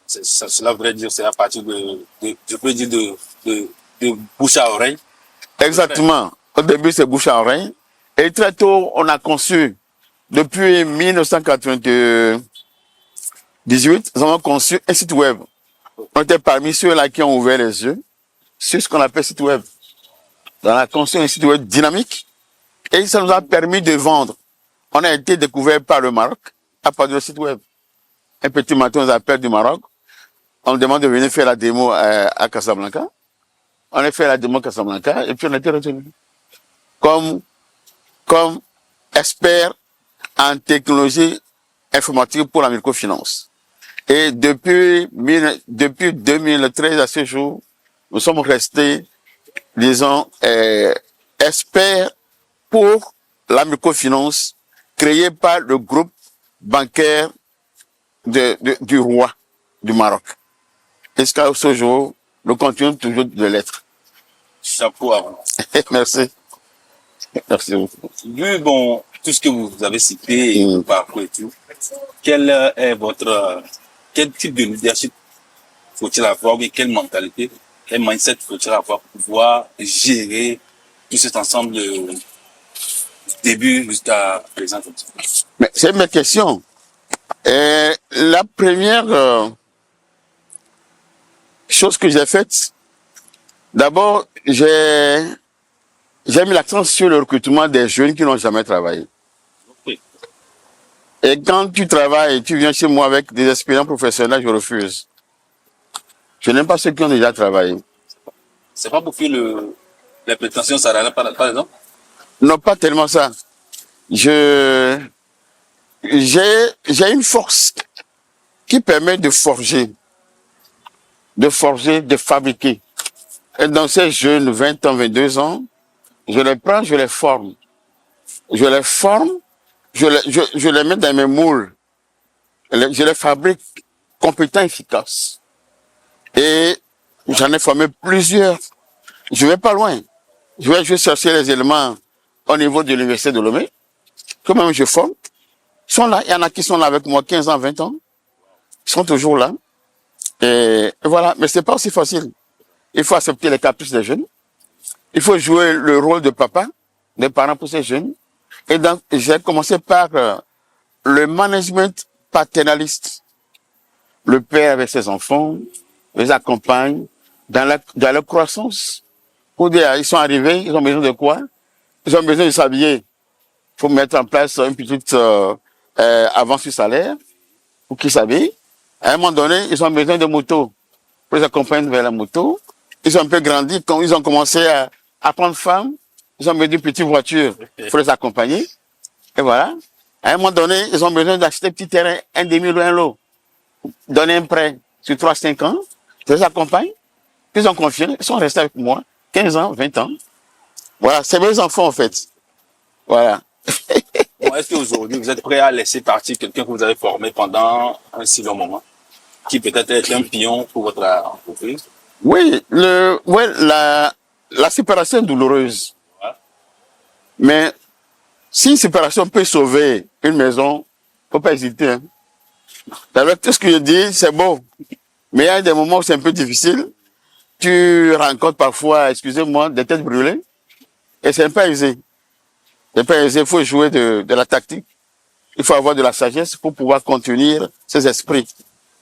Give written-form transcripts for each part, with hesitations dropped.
Cela voudrait dire c'est à partir je peux dire de bouche à oreille. Exactement. Au début, c'est bouche à oreille. Et très tôt, on a conçu, depuis 1998, nous avons conçu un site web. On était parmi ceux-là qui ont ouvert les yeux sur ce qu'on appelle site web. On a conçu un site web dynamique et ça nous a permis de vendre. On a été découvert par le Maroc à partir du site web. Un petit matin, on nous appelle du Maroc. On nous demande de venir faire la démo à Casablanca. On a fait la démo à Casablanca et puis on a été retenu comme expert en technologie informatique pour la microfinance. Et depuis 2013 à ce jour, nous sommes restés, disons, experts pour la microfinance créée par le groupe bancaire du roi du Maroc. Jusqu'à ce jour, nous continuons toujours de l'être. Chapeau à vous. Merci. Merci beaucoup. Vu tout ce que vous avez cité et votre parcours et tout, quel type de leadership faut-il avoir et quelle mentalité, quel mindset faut-il avoir pour pouvoir gérer tout cet ensemble du début jusqu'à présent? Mais c'est ma question. La première chose que j'ai faite, d'abord, j'ai mis l'accent sur le recrutement des jeunes qui n'ont jamais travaillé. Oui. Et quand tu travailles, tu viens chez moi avec des expériences professionnelles, je refuse. Je n'aime pas ceux qui ont déjà travaillé. C'est pas pour les prétentions salariales, par exemple? Non, pas tellement ça. J'ai une force qui permet de forger, de fabriquer. Et dans ces jeunes, 20 ans, 22 ans, je les prends, je les forme. Je les forme, je les mets dans mes moules. Je les fabrique compétents, efficaces. Et j'en ai formé plusieurs. Je vais pas loin. Je vais juste chercher les éléments au niveau de l'université de Lomé. Que même je forme. Ils sont là. Il y en a qui sont là avec moi 15 ans, 20 ans. Ils sont toujours là. Et voilà. Mais c'est pas aussi facile. Il faut accepter les caprices des jeunes. Il faut jouer le rôle de papa, des parents pour ces jeunes. Et donc, j'ai commencé par le management paternaliste. Le père avec ses enfants les accompagne dans leur croissance. Pour dire, ils sont arrivés, ils ont besoin de quoi? Ils ont besoin de s'habiller. Il faut mettre en place une petite avance sur salaire pour qu'ils s'habillent. À un moment donné, ils ont besoin de motos. Pour les accompagner vers la moto. Ils ont un peu grandi, quand ils ont commencé à prendre femme, ils ont besoin d'une petite voiture pour les accompagner. Et voilà. À un moment donné, ils ont besoin d'acheter un petit terrain, un demi-lot, un lot. Donner un prêt sur 3-5 ans. Je les accompagne. Ils ont confiance. Ils sont restés avec moi 15 ans, 20 ans. Voilà. C'est mes enfants, en fait. Voilà. Est-ce qu'aujourd'hui, vous êtes prêt à laisser partir quelqu'un que vous avez formé pendant un si long moment, qui peut-être est un pion pour votre entreprise? Oui, la séparation est douloureuse. Ouais. Mais si une séparation peut sauver une maison, faut pas hésiter. Hein. Avec tout ce que je dis, c'est beau. Mais il y a des moments où c'est un peu difficile. Tu rencontres parfois, excusez-moi, des têtes brûlées. Et c'est pas aisé. C'est pas aisé. Il faut jouer de la tactique. Il faut avoir de la sagesse pour pouvoir contenir ces esprits.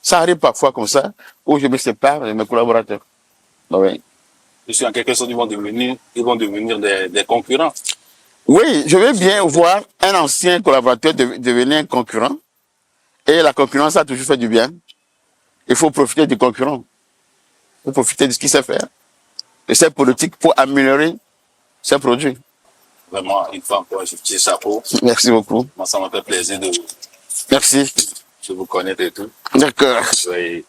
Ça arrive parfois comme ça, où je me sépare de mes collaborateurs. Oui. En quelque sorte, ils vont devenir des concurrents. Oui, je veux bien voir un ancien collaborateur devenir un concurrent. Et la concurrence a toujours fait du bien. Il faut profiter du concurrent. Il faut profiter de ce qu'il sait faire. De ses politiques pour améliorer ses produits. Vraiment, une fois encore, je dis chapeau. Merci beaucoup. Moi, ça m'a fait plaisir de vous connaître et tout. D'accord. Oui.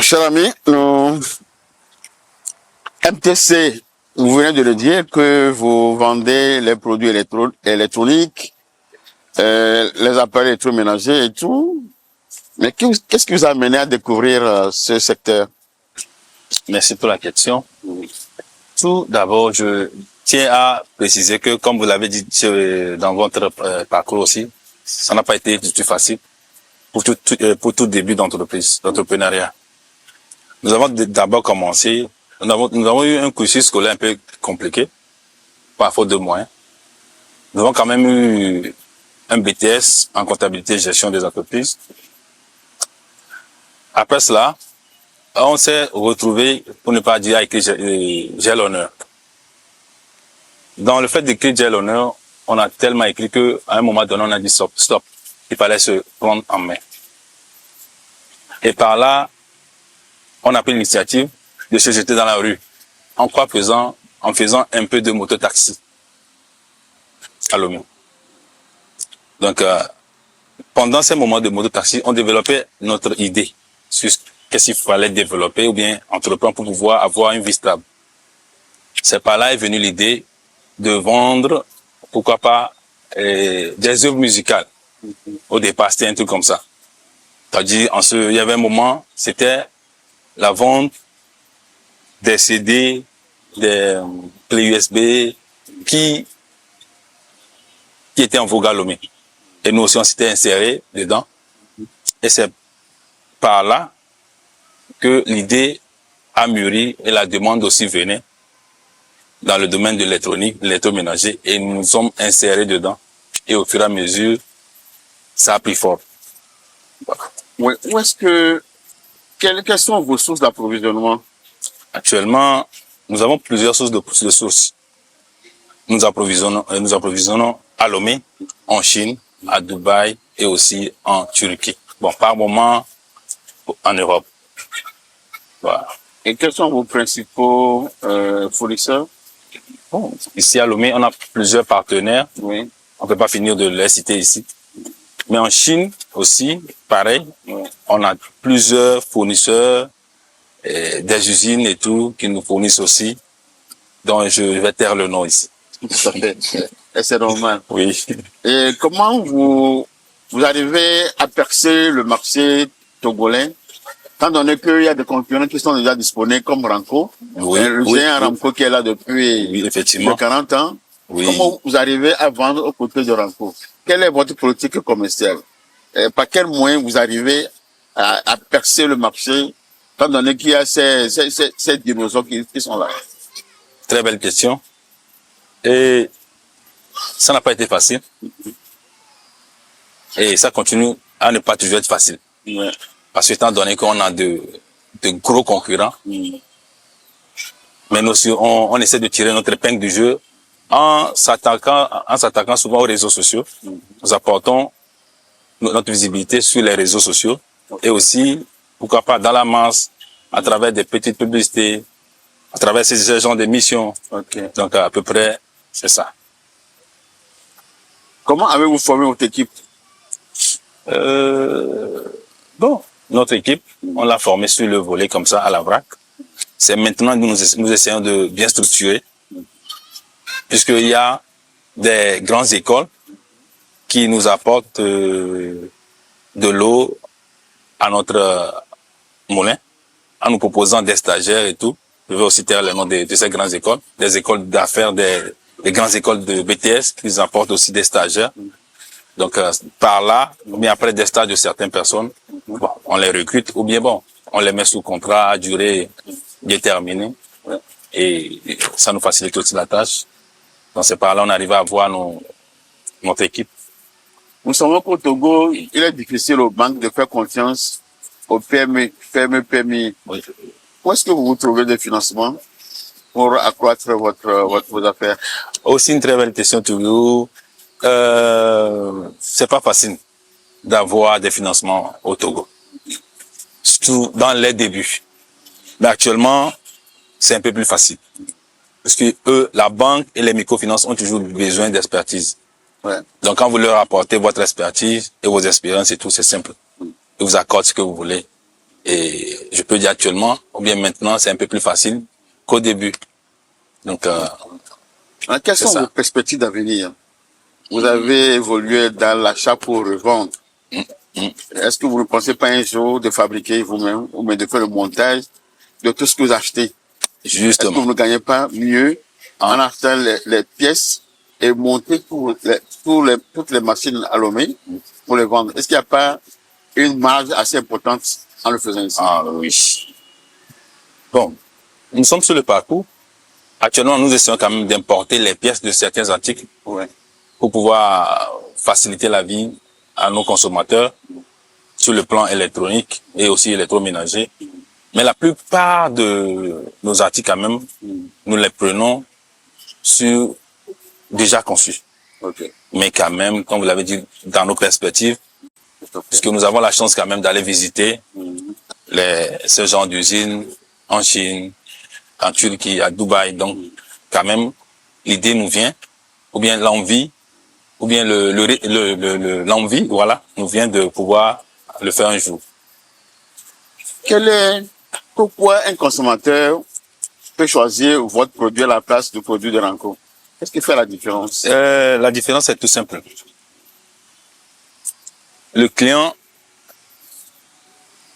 Cher ami, MTC, vous venez de le dire que vous vendez les produits électroniques, les appareils électroménagers et tout. Mais qu'est-ce qui vous a amené à découvrir ce secteur? Merci pour la question. Tout d'abord, je tiens à préciser que, comme vous l'avez dit dans votre parcours aussi, ça n'a pas été du tout facile. pour tout début d'entreprise, d'entrepreneuriat. Nous avons d'abord commencé, nous avons eu un cursus scolaire un peu compliqué, par faute de moyens. Nous avons quand même eu un BTS en comptabilité et gestion des entreprises. Après cela, on s'est retrouvé, pour ne pas dire, à écrire j'ai l'honneur. Dans le fait d'écrire j'ai l'honneur, on a tellement écrit qu'à un moment donné, on a dit stop. Il fallait se prendre en main. Et par là, on a pris l'initiative de se jeter dans la rue. En faisant un peu de mototaxi à Lomé. Donc, pendant ces moments de mototaxi, on développait notre idée sur qu'est-ce qu'il fallait développer ou bien entreprendre pour pouvoir avoir une vie stable. C'est par là est venue l'idée de vendre, pourquoi pas, des œuvres musicales. Au départ, c'était un truc comme ça. C'est-à-dire, il y avait un moment, c'était la vente des CD, des clés USB qui étaient en vogue à Lomé. Et nous aussi, on s'était insérés dedans. Et c'est par là que l'idée a mûri et la demande aussi venait dans le domaine de l'électronique, de l'électroménager, et nous nous sommes insérés dedans. Et au fur et à mesure, ça a pris forme. Voilà. Oui. Quelles sont vos sources d'approvisionnement? Actuellement, nous avons plusieurs sources de sources. Nous approvisionnons à Lomé, en Chine, à Dubaï et aussi en Turquie. Bon, par moment, en Europe. Voilà. Et quels sont vos principaux fournisseurs? Bon, ici à Lomé, on a plusieurs partenaires. Oui. On ne peut pas finir de les citer ici. Mais en Chine aussi, pareil, on a plusieurs fournisseurs, des usines et tout, qui nous fournissent aussi. Donc, je vais taire le nom ici. Tout à fait. Et c'est normal. Oui. Et comment vous arrivez à percer le marché togolais, étant donné qu'il y a des concurrents qui sont déjà disponibles comme Ranco? Oui. J'ai un Ranco qui est là depuis effectivement. 40 ans. Oui. Comment vous arrivez à vendre aux côtés de Ranco? Quelle est votre politique commerciale? Et par quel moyen vous arrivez à percer le marché, étant donné qu'il y a ces dinosaures qui sont là? Très belle question. Et ça n'a pas été facile. Et ça continue à ne pas toujours être facile. Ouais. Parce que étant donné qu'on a de gros concurrents, mais nous aussi, on essaie de tirer notre épingle du jeu en s'attaquant souvent aux réseaux sociaux. Nous apportons notre visibilité sur les réseaux sociaux et aussi, pourquoi pas, dans la masse, à travers des petites publicités, à travers ces genres d'émissions. Okay. Donc, à peu près, c'est ça. Comment avez-vous formé votre équipe? Bon, notre équipe, on l'a formée sur le volet comme ça, à la vrac. C'est maintenant que nous essayons de bien structurer, puisqu'il y a des grandes écoles qui nous apportent de l'eau à notre moulin, en nous proposant des stagiaires et tout. Je vais aussi taire le nom de ces grandes écoles, des écoles d'affaires, des grandes écoles de BTS qui nous apportent aussi des stagiaires. Donc, par là, ou bien après des stages de certaines personnes, bon, on les recrute, ou bien bon, on les met sous contrat à durée déterminée. Et ça nous facilite aussi la tâche. Donc, c'est par là qu'on arrive à avoir notre équipe. Nous savons qu'au Togo, il est difficile aux banques de faire confiance aux PMI. Oui. Où est-ce que vous trouvez des financements pour accroître vos affaires? Aussi une très belle question, toujours. C'est pas facile d'avoir des financements au Togo, surtout dans les débuts. Mais actuellement, c'est un peu plus facile. Parce que eux, la banque et les microfinances ont toujours besoin d'expertise. Ouais. Donc, quand vous leur apportez votre expertise et vos expériences et tout, c'est simple. Ils vous accordent ce que vous voulez. Et je peux dire actuellement, ou bien maintenant, c'est un peu plus facile qu'au début. Donc, quelles sont vos perspectives d'avenir? Vous avez évolué dans l'achat pour revendre. Est-ce que vous ne pensez pas un jour de fabriquer vous-même, ou bien de faire le montage de tout ce que vous achetez? Justement. Est-ce que vous ne gagnez pas mieux en achetant les pièces et monter toutes les machines à Lomé pour les vendre? Est-ce qu'il n'y a pas une marge assez importante en le faisant ici. Ah oui. Bon, nous sommes sur le parcours. Actuellement, nous essayons quand même d'importer les pièces de certains articles pour pouvoir faciliter la vie à nos consommateurs sur le plan électronique et aussi électroménager. Mais la plupart de nos articles, quand même, nous les prenons sur déjà conçus. Mais quand même, comme vous l'avez dit, dans nos perspectives, puisque nous avons la chance quand même d'aller visiter ce genre d'usines en Chine, en Turquie, à Dubaï. Donc, quand même, l'idée nous vient, ou bien l'envie, ou bien l'envie, voilà, nous vient de pouvoir le faire un jour. Pourquoi un consommateur peut choisir votre produit à la place du produit de Ranco? Qu'est-ce qui fait la différence? La différence est tout simple. Le client,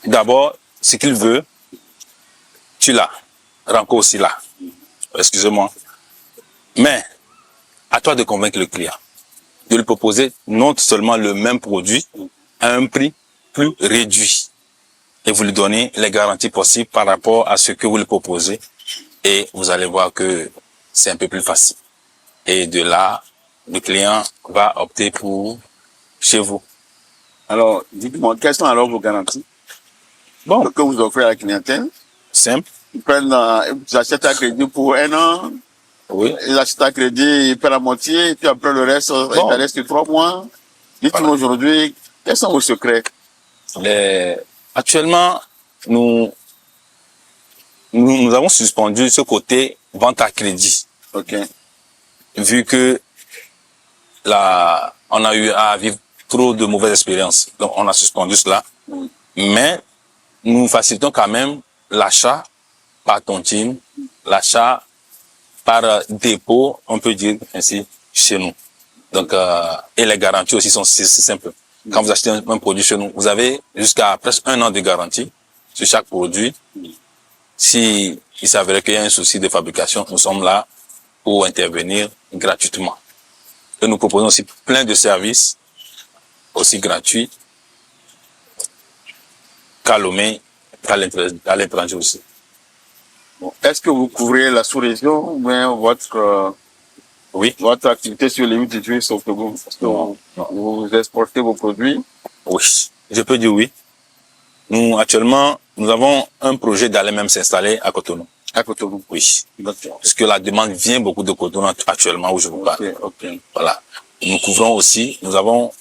d'abord, ce qu'il veut, tu l'as. Ranco aussi là. Excusez-moi. Mais, à toi de convaincre le client. De lui proposer non seulement le même produit, à un prix plus réduit. Et vous lui donnez les garanties possibles par rapport à ce que vous lui proposez. Et vous allez voir que c'est un peu plus facile. Et de là, le client va opter pour chez vous. Alors, dites-moi, quelles sont alors vos garanties que vous offrez à la clientèle? Simple. Ils achètent à crédit pour 1 an. Oui. Ils achètent à crédit, ils paient la moitié, et puis après le reste, il reste 3 mois. Dites-moi aujourd'hui, quels sont vos secrets? Actuellement, nous avons suspendu ce côté vente à crédit. Vu que on a eu à vivre trop de mauvaises expériences. Donc, on a suspendu cela. Mais, nous facilitons quand même l'achat par tontine, l'achat par dépôt, on peut dire ainsi, chez nous. Donc, et les garanties aussi sont si simples. Quand vous achetez un produit chez nous, vous avez jusqu'à presque 1 an de garantie sur chaque produit. Si il s'avérait qu'il y a un souci de fabrication, nous sommes là pour intervenir gratuitement. Et nous proposons aussi plein de services, aussi gratuits, qu'à Lomé, qu'à l'étranger aussi. Est-ce que vous couvrez la sous-région ou bien votre activité sur les 8 juillet au Togo? Vous exportez vos produits? Oui, je peux dire oui. Nous, actuellement, nous avons un projet d'aller même s'installer à Cotonou. À Cotonou? Oui. Parce que la demande vient beaucoup de Cotonou actuellement où je vous parle. Voilà. Nous couvrons aussi, nous avons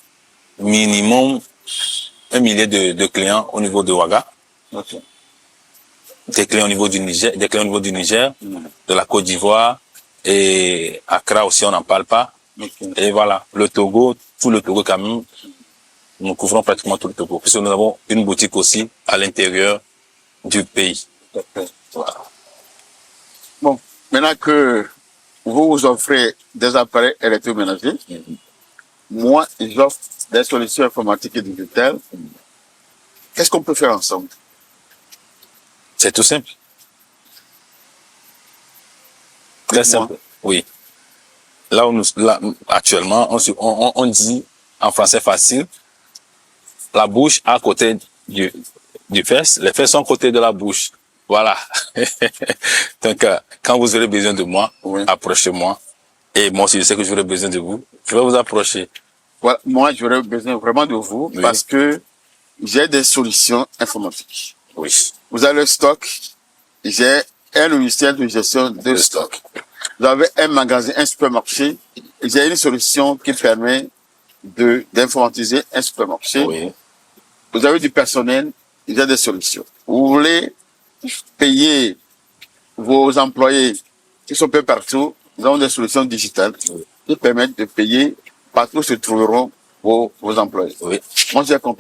minimum 1 millier de clients au niveau de Ouaga. Des clients au niveau du Niger, de la Côte d'Ivoire et Accra aussi, on n'en parle pas. Et voilà, le Togo, tout le Togo quand même, nous couvrons pratiquement tout le Togo. Puisque nous avons une boutique aussi à l'intérieur du pays. Voilà. Bon, maintenant que vous offrez des appareils électroménagers, moi, j'offre des solutions informatiques et digitales. Qu'est-ce qu'on peut faire ensemble? C'est tout simple. Très simple. Oui. Là où actuellement, on dit en français facile, la bouche à côté du fesse, les fesses sont à côté de la bouche. Voilà. Donc, quand vous aurez besoin de moi, approchez-moi. Et moi, si je sais que j'aurai besoin de vous, je vais vous approcher. Voilà. Moi, j'aurais besoin vraiment de vous parce que j'ai des solutions informatiques. Oui. Vous avez le stock. J'ai un logiciel de gestion de stock. Vous avez un magasin, un supermarché. J'ai une solution qui permet d'informatiser un supermarché. Oui. Vous avez du personnel. J'ai des solutions. Vous voulez payer vos employés qui sont peu partout. Nous avons des solutions digitales qui permettent de payer partout où se trouveront vos employés. Oui. Moi, j'ai compris.